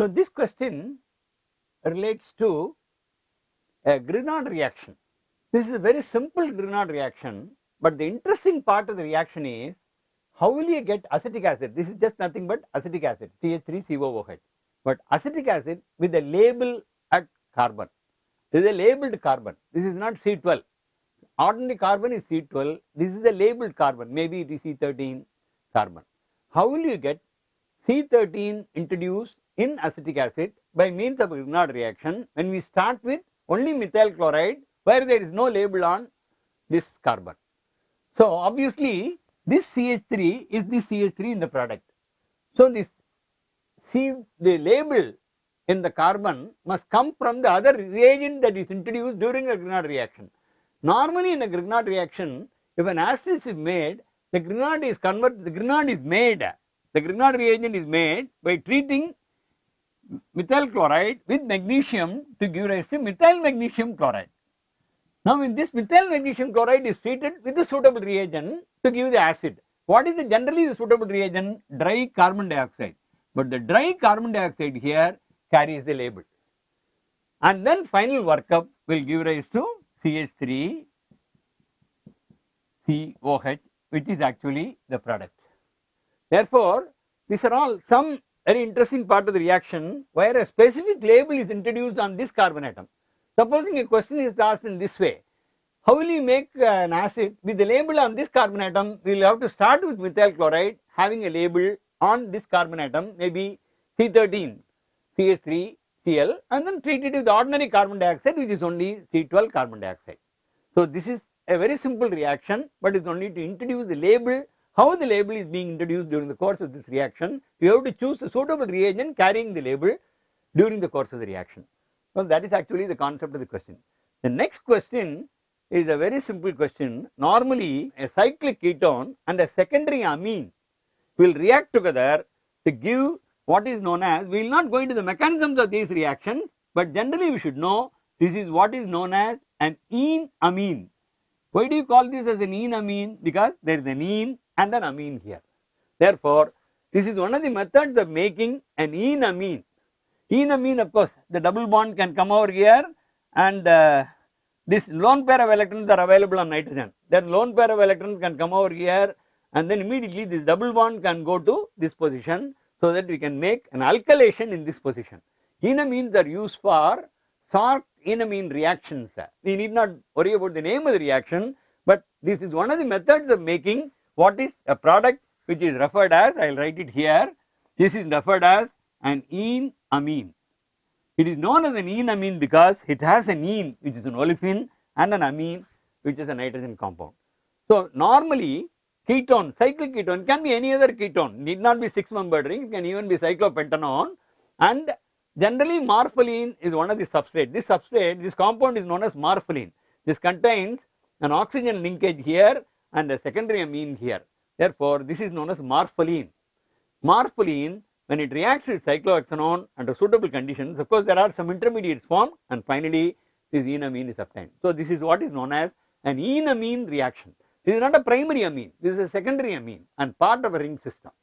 So this question relates to a Grignard reaction. This is a very simple Grignard reaction, but the interesting part of the reaction is how will you get acetic acid? This is just nothing but acetic acid, CH3COOH, but acetic acid with a label at carbon. This is a labeled carbon. This is not C12. Ordinary carbon is C12. This is a labeled carbon. Maybe it is C13 carbon. How will you get C13 introduced in acetic acid by means of a Grignard reaction when we start with only methyl chloride where there is no label on this carbon? So obviously this CH3 is this CH3 in the product. So this the label in the carbon must come from the other reagent that is introduced during a Grignard reaction. Normally in a Grignard reaction, if an acid is made, the Grignard reagent is made by treating methyl chloride with magnesium to give rise to methyl magnesium chloride. Now when this methyl magnesium chloride is treated with a suitable reagent to give the acid, what is generally the suitable reagent? Dry carbon dioxide. But the dry carbon dioxide here carries the label. And then final workup will give rise to CH3COH, which is actually the product. Therefore, these are all some very interesting part of the reaction where a specific label is introduced on this carbon atom. Supposing a question is asked in this way, how will you make an acid with the label on this carbon atom? We will have to start with methyl chloride having a label on this carbon atom, maybe C13, CH3Cl, and then treat it with ordinary carbon dioxide, which is only C12 carbon dioxide. So this is a very simple reaction, but it's only to introduce the label. How the label is being introduced during the course of this reaction, you have to choose a suitable reagent carrying the label during the course of the reaction. So that is actually the concept of the question. The next question is a very simple question. Normally a cyclic ketone and a secondary amine will react together to give what is known as, we will not go into the mechanisms of these reactions, but generally we should know this is what is known as an ene amine. Why do you call this as an ene amine? Because there is an ene and an amine here. Therefore, this is one of the methods of making an ene amine. Ene amine, of course, the double bond can come over here, and this lone pair of electrons are available on nitrogen. Then lone pair of electrons can come over here, and then immediately this double bond can go to this position, so that we can make an alkylation in this position. Enamines are used for short enamine reactions. We need not worry about the name of the reaction, but this is one of the methods of making what is a product which is referred as, I will write it here, this is referred as an ene amine. It is known as an ene amine because it has an ene, which is an olefin, and an amine, which is a nitrogen compound. So normally ketone, cyclic ketone, can be any other ketone, need not be 6-membered ring, it can even be cyclopentanone, and generally morpholine is one of the substrate. This substrate, this compound is known as morpholine. This contains an oxygen linkage here and a secondary amine here. Therefore, this is known as morpholine. Morpholine, when it reacts with cyclohexanone under suitable conditions, of course there are some intermediates formed, and finally this enamine is obtained. So this is what is known as an enamine reaction. This is not a primary amine, this is a secondary amine and part of a ring system.